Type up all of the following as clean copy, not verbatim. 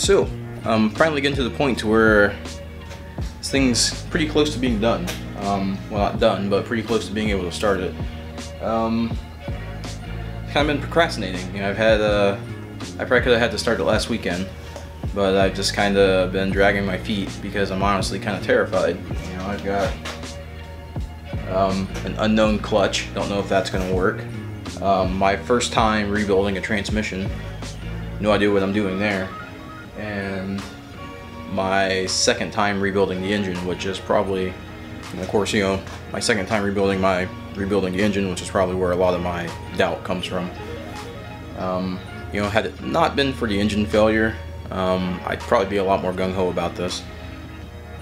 So, I'm finally getting to the point to where this thing's pretty close to being done. Well, not done, but pretty close to being able to start it. Kind of been procrastinating. You know, I probably could have had to start it last weekend, but I've just kind of been dragging my feet because I'm honestly kind of terrified. You know, I've got an unknown clutch. Don't know if that's going to work. My first time rebuilding a transmission. No idea what I'm doing there. And my second time rebuilding the engine, which is probably, and of course, you know, my second time rebuilding the engine, which is probably where a lot of my doubt comes from. You know, had it not been for the engine failure, I'd probably be a lot more gung-ho about this.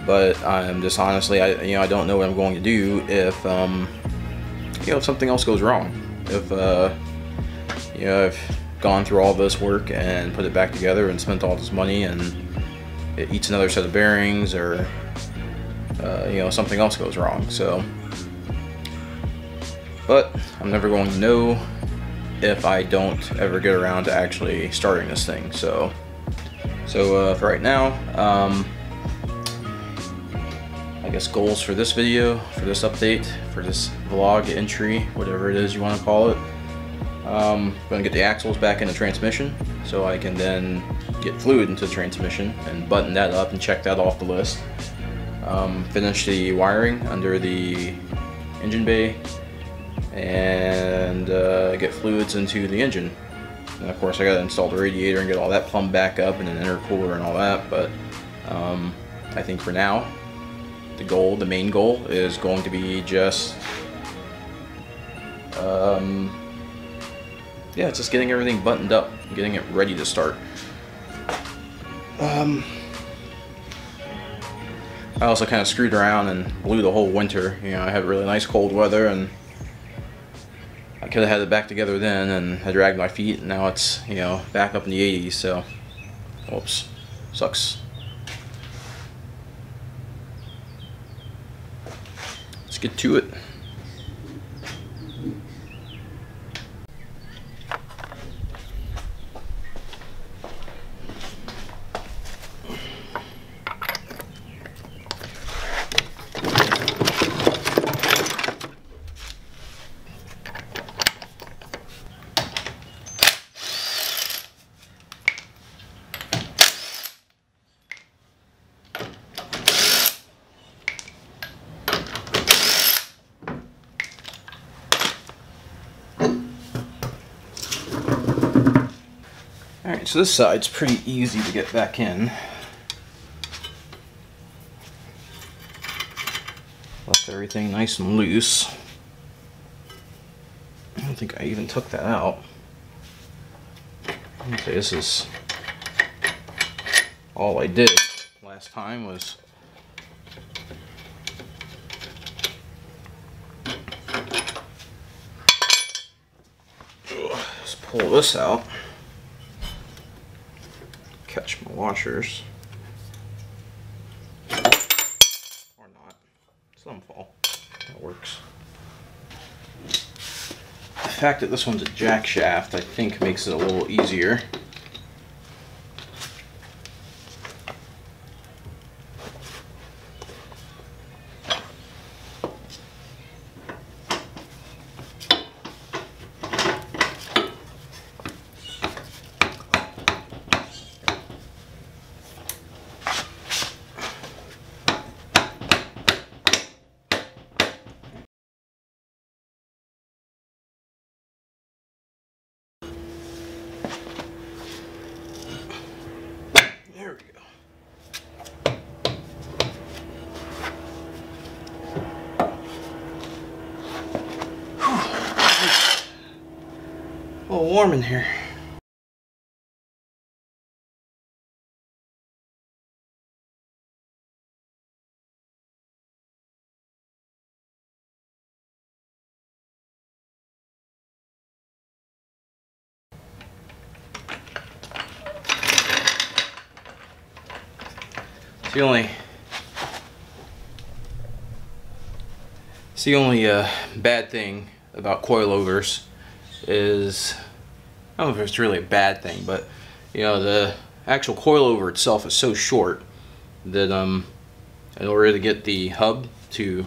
But I'm just honestly, I don't know what I'm going to do if, you know, if something else goes wrong. If, you know, I've gone through all this work and put it back together and spent all this money and it eats another set of bearings, or, you know, something else goes wrong. So, but I'm never going to know if I don't ever get around to actually starting this thing. So for right now, I guess goals for this video, for this update, for this vlog entry, whatever it is you want to call it. I'm going to get the axles back in the transmission so I can then get fluid into the transmission and button that up and check that off the list. Finish the wiring under the engine bay and get fluids into the engine. And of course I got to install the radiator and get all that plumbed back up and an intercooler and all that, but I think for now the main goal is going to be just yeah, just getting everything buttoned up, getting it ready to start. I also kind of screwed around and blew the whole winter. You know, I had really nice cold weather and I could have had it back together then, and I dragged my feet and now it's, you know, back up in the 80s, so whoops, sucks. Let's get to it. Alright, so this side's pretty easy to get back in. Left everything nice and loose. I don't think I even took that out. Okay, this is all I did last time was just pull this out. Catch my washers. Or not. Some fall. That works. The fact that this one's a jack shaft, I think, makes it a little easier. There we go. A little warm in here. It's the only bad thing about coilovers is, I don't know if it's really a bad thing, but you know, actual coilover itself is so short that in order to get the hub to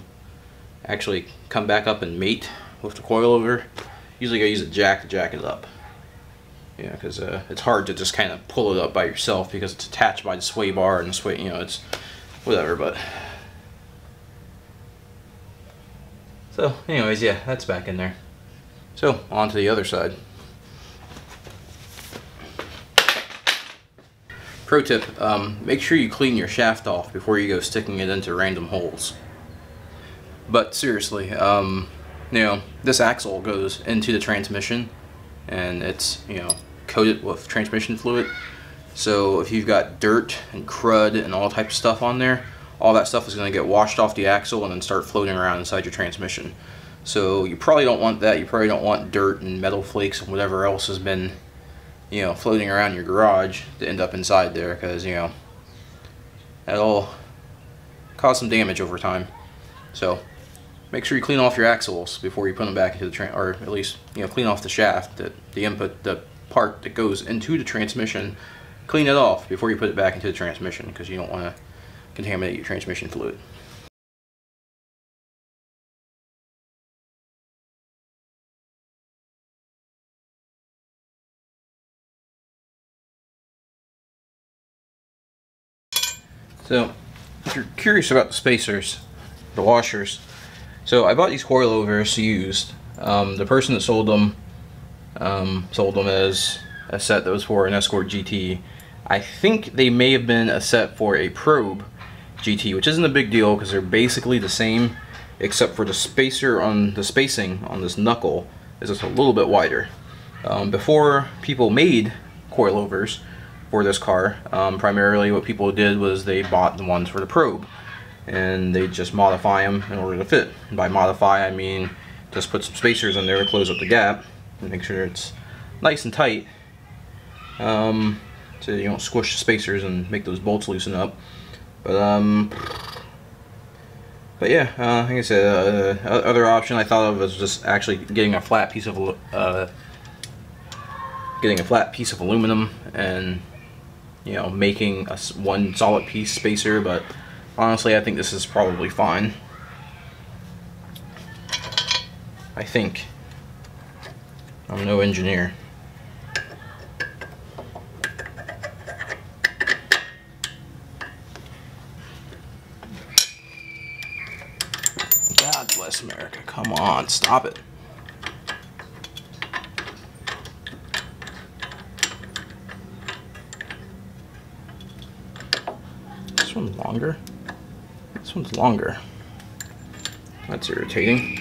actually come back up and mate with the coilover, usually I use a jack to jack it up. Yeah, because it's hard to just kind of pull it up by yourself because it's attached by the sway bar and the sway, you know, it's whatever. But so anyways, yeah, that's back in there. So on to the other side. Pro tip, make sure you clean your shaft off before you go sticking it into random holes. But seriously, you know, this axle goes into the transmission and it's, you know, coated with transmission fluid. So if you've got dirt and crud and all types of stuff on there, all that stuff is going to get washed off the axle and then start floating around inside your transmission. So you probably don't want that. You probably don't want dirt and metal flakes and whatever else has been, you know, floating around your garage to end up inside there, because, you know, that'll cause some damage over time. So make sure you clean off your axles before you put them back into the or at least, you know, clean off the shaft, the input, the part that goes into the transmission. Clean it off before you put it back into the transmission, because you don't want to contaminate your transmission fluid. So if you're curious about the spacers, the washers, so I bought these coilovers used. The person that sold them as a set that was for an Escort GT. I think they may have been a set for a Probe GT, which isn't a big deal because they're basically the same, except for the spacer on the spacing on this knuckle is just a little bit wider. Before people made coilovers for this car, primarily what people did was they bought the ones for the Probe and they just modify them in order to fit. And by modify, I mean just put some spacers in there to close up the gap and make sure it's nice and tight, so you don't squish the spacers and make those bolts loosen up. But yeah, like I said, other option I thought of was just actually getting a flat piece of aluminum and, you know, making one solid piece spacer. But honestly, I think this is probably fine. I think. I'm no engineer. God bless America. Come on, stop it. This one's longer. This one's longer. That's irritating.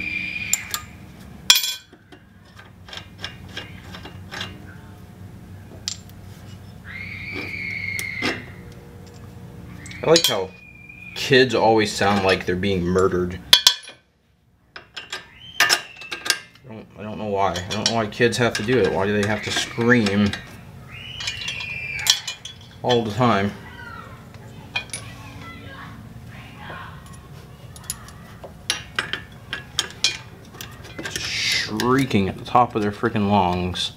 I like how kids always sound like they're being murdered. I don't know why. I don't know why kids have to do it. Why do they have to scream all the time? Shrieking at the top of their freaking lungs.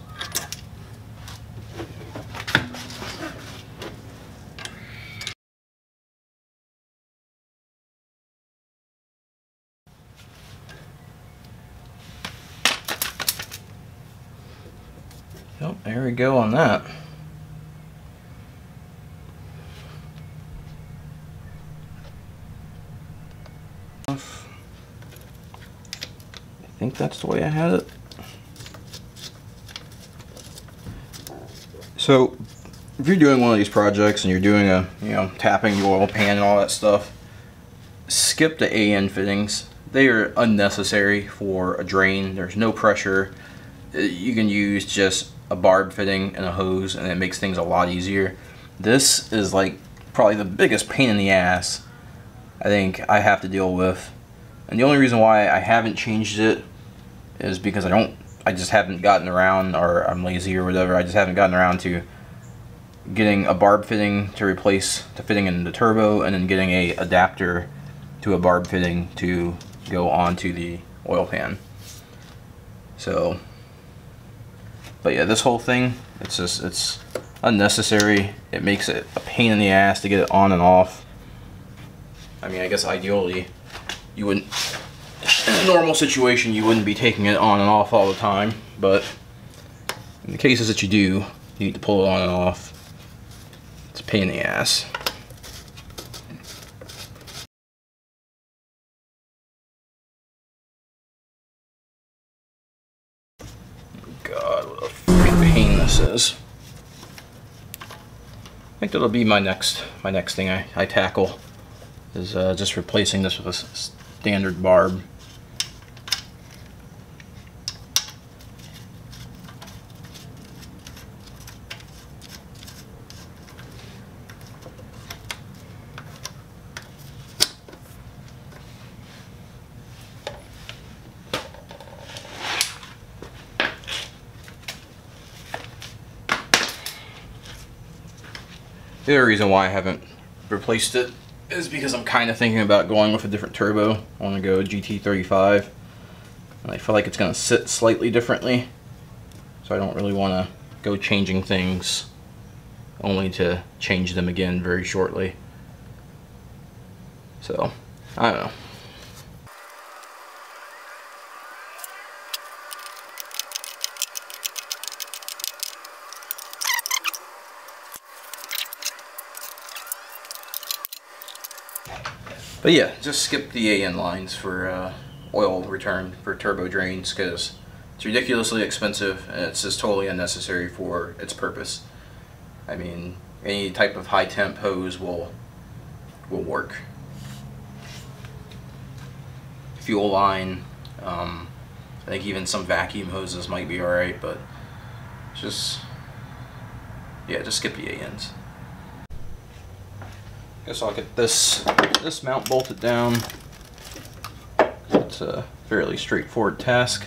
Yep, there we go on that. I think that's the way I had it. So if you're doing one of these projects and you're doing a, you know, tapping the oil pan and all that stuff, skip the AN fittings. They are unnecessary for a drain. There's no pressure. You can use just a barb fitting and a hose and it makes things a lot easier. This is like probably the biggest pain in the ass I think I have to deal with. And the only reason why I haven't changed it is because I just haven't gotten around, or I'm lazy or whatever. I just haven't gotten around to getting a barb fitting to replace the fitting in the turbo, and then getting a adapter to a barb fitting to go onto the oil pan. So But yeah, this whole thing, it's unnecessary. It makes it a pain in the ass to get it on and off. I mean, I guess ideally, you wouldn't, in a normal situation, you wouldn't be taking it on and off all the time, but in the cases that you do, you need to pull it on and off. It's a pain in the ass. God, what a freaking pain this is. I think that'll be my next thing I tackle, is just replacing this with a standard barb. The other reason why I haven't replaced it is because I'm kind of thinking about going with a different turbo. I want to go GT35, and I feel like it's going to sit slightly differently, so I don't really want to go changing things only to change them again very shortly. So, I don't know. But yeah, just skip the AN lines for oil return for turbo drains, because it's ridiculously expensive and it's just totally unnecessary for its purpose. I mean, any type of high temp hose will work. Fuel line, I think even some vacuum hoses might be alright, but just, yeah, just skip the ANs. Guess I'll get this mount bolted down. It's a fairly straightforward task.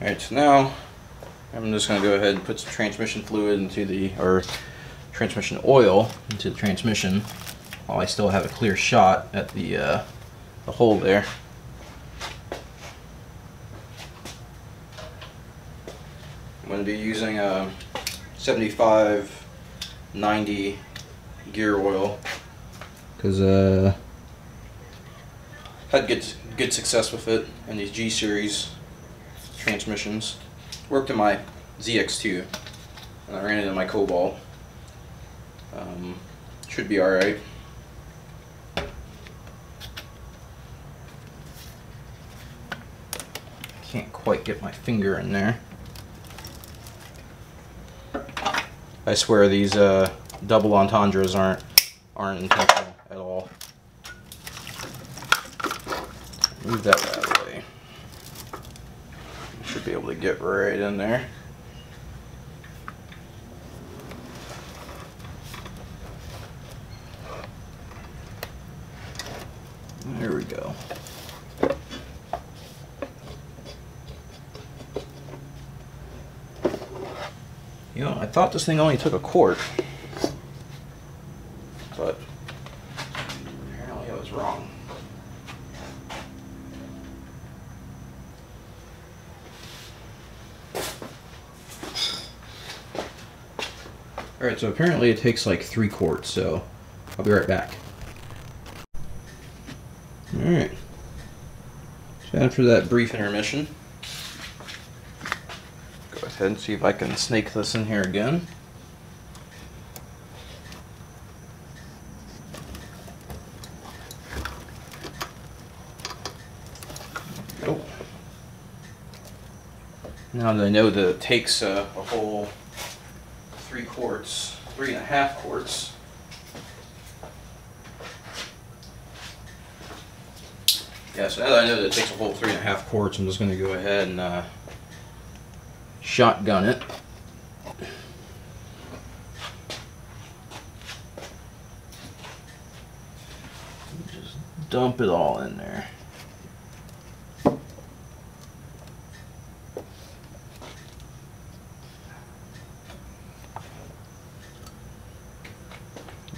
Alright, so now I'm just going to go ahead and put some transmission fluid into or transmission oil into the transmission while I still have a clear shot at the hole there. I'm going to be using a 75-90 gear oil because had good success with it in these G series transmissions. Worked in my ZX2 and I ran it in my Cobalt. Should be alright. Can't quite get my finger in there. I swear these double entendres aren't intentional at all. Move that out of the way. Should be able to get right in there. There we go. You know, I thought this thing only took a quart, but apparently I was wrong. Alright, so apparently it takes like 3 quarts, so I'll be right back. Alright. So after that brief intermission, go ahead and see if I can snake this in here again. Go. Now that I know that it takes a whole 3 quarts, 3.5 quarts. Yeah, so now that I know that it takes a whole 3.5 quarts, I'm just going to go ahead and shotgun it. Just dump it all in there.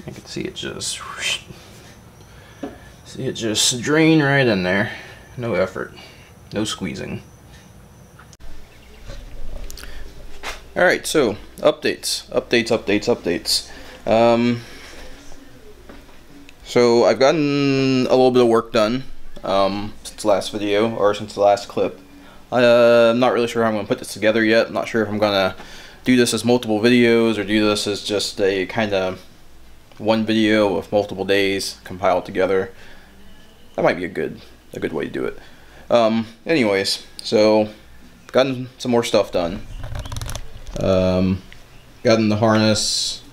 I can see it just drain right in there. No effort, no squeezing. All right, so updates. So I've gotten a little bit of work done since the last video, or since the last clip. I'm not really sure how I'm going to put this together yet. I'm not sure if I'm going to do this as multiple videos or do this as just a kind of one video with multiple days compiled together. That might be a good way to do it. Anyways, so gotten some more stuff done. Gotten the harness.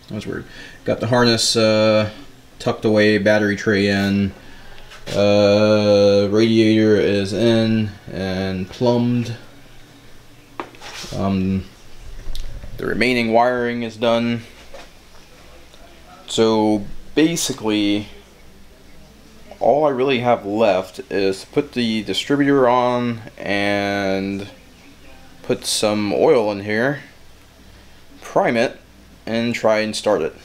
That was weird. Got the harness tucked away, battery tray in. Radiator is in and plumbed. The remaining wiring is done. So basically, all I really have left is to put the distributor on and put some oil in here, prime it, and try and start it.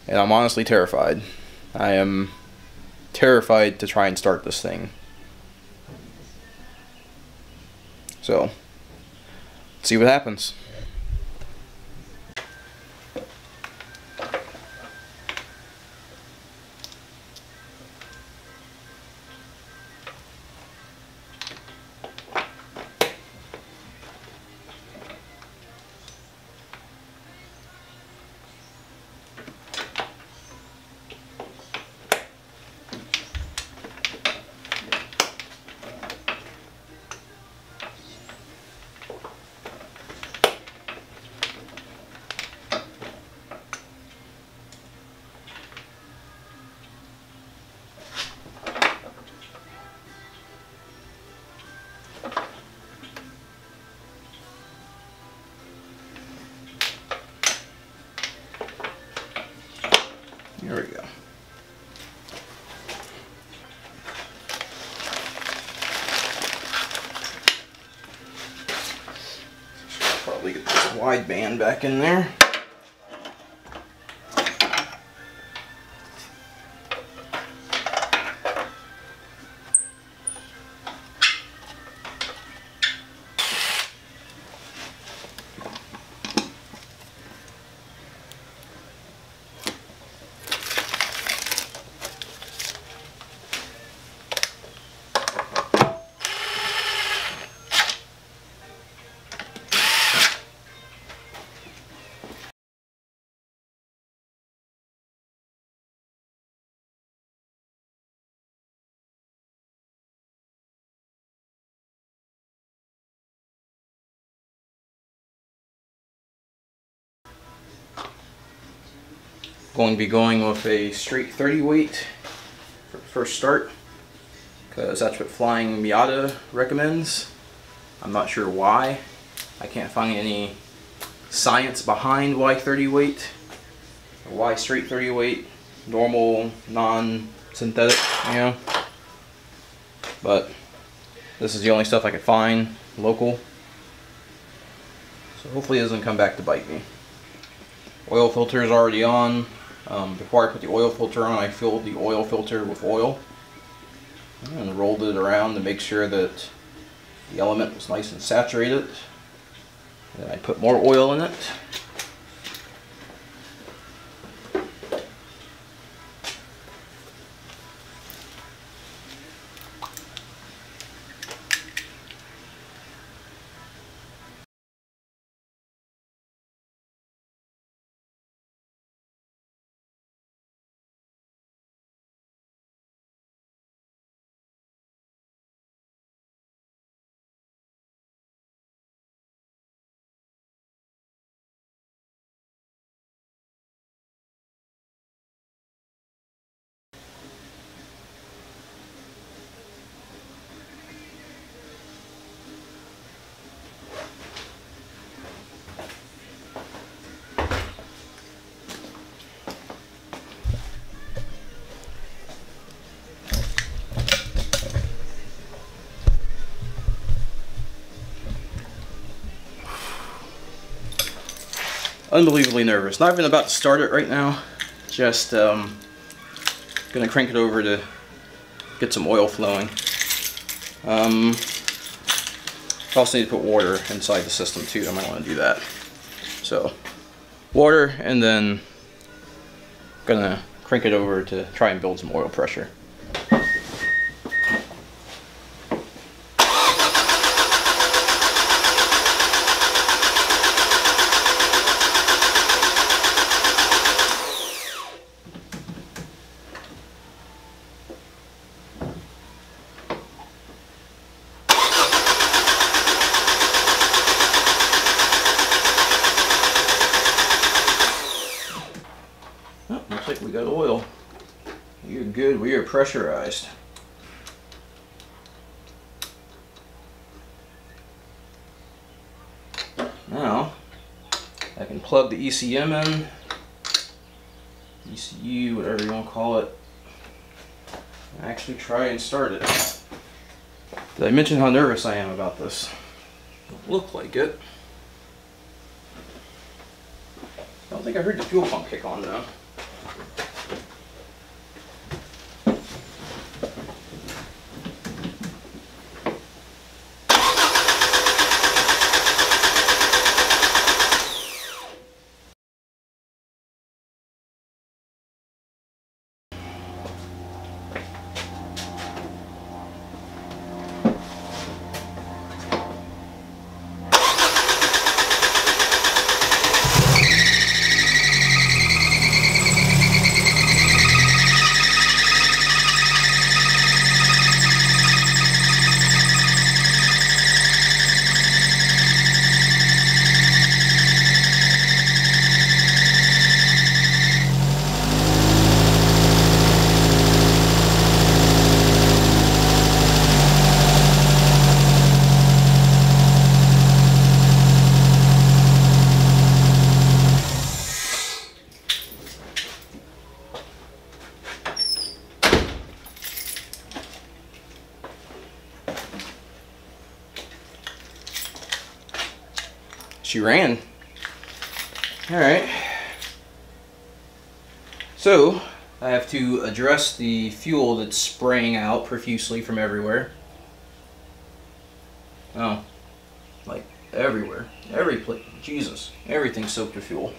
And I'm honestly terrified. I am terrified to try and start this thing. So, let's see what happens. Here we go. Probably get this wideband back in there. Going to be going with a straight 30 weight for the first start, because that's what Flying Miata recommends. I'm not sure why. I can't find any science behind why 30 weight, or why straight 30 weight, normal, non-synthetic, you know. But this is the only stuff I could find local, so hopefully it doesn't come back to bite me. Oil filter is already on. Before I put the oil filter on, I filled the oil filter with oil and rolled it around to make sure that the element was nice and saturated. Then I put more oil in it. unbelievably nervous. Not even about to start it right now. Just gonna crank it over to get some oil flowing. Also need to put water inside the system too. I might want to do that. So water, and then gonna crank it over to try and build some oil pressure. Oh, looks like we got oil. You're good. We are pressurized. Now I can plug the ECM in, ECU, whatever you want to call it, and actually try and start it. Did I mention how nervous I am about this? Don't look like it. I don't think I heard the fuel pump kick on though. She ran. Alright. So, I have to address the fuel that's spraying out profusely from everywhere. Oh. Like, everywhere. Every place. Jesus. Everything's soaked with fuel.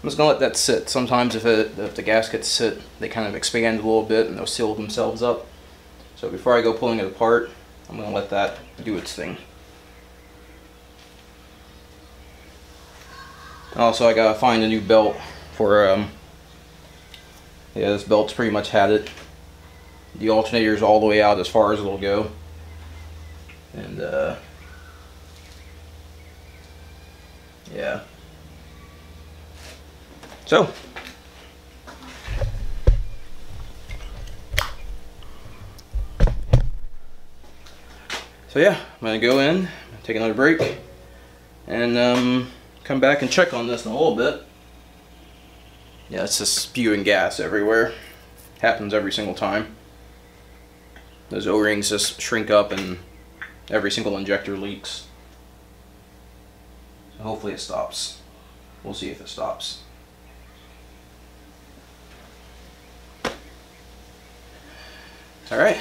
I'm just gonna let that sit. Sometimes if the gaskets sit, they kind of expand a little bit and they'll seal themselves up. So before I go pulling it apart, I'm gonna let that do its thing. Also, I gotta find a new belt for, yeah, this belt's pretty much had it. The alternator's all the way out as far as it'll go. And, yeah. So yeah, I'm gonna go in, take another break, and come back and check on this in a little bit. Yeah, it's just spewing gas everywhere. Happens every single time. Those O-rings just shrink up and every single injector leaks. So hopefully it stops. We'll see if it stops. All right.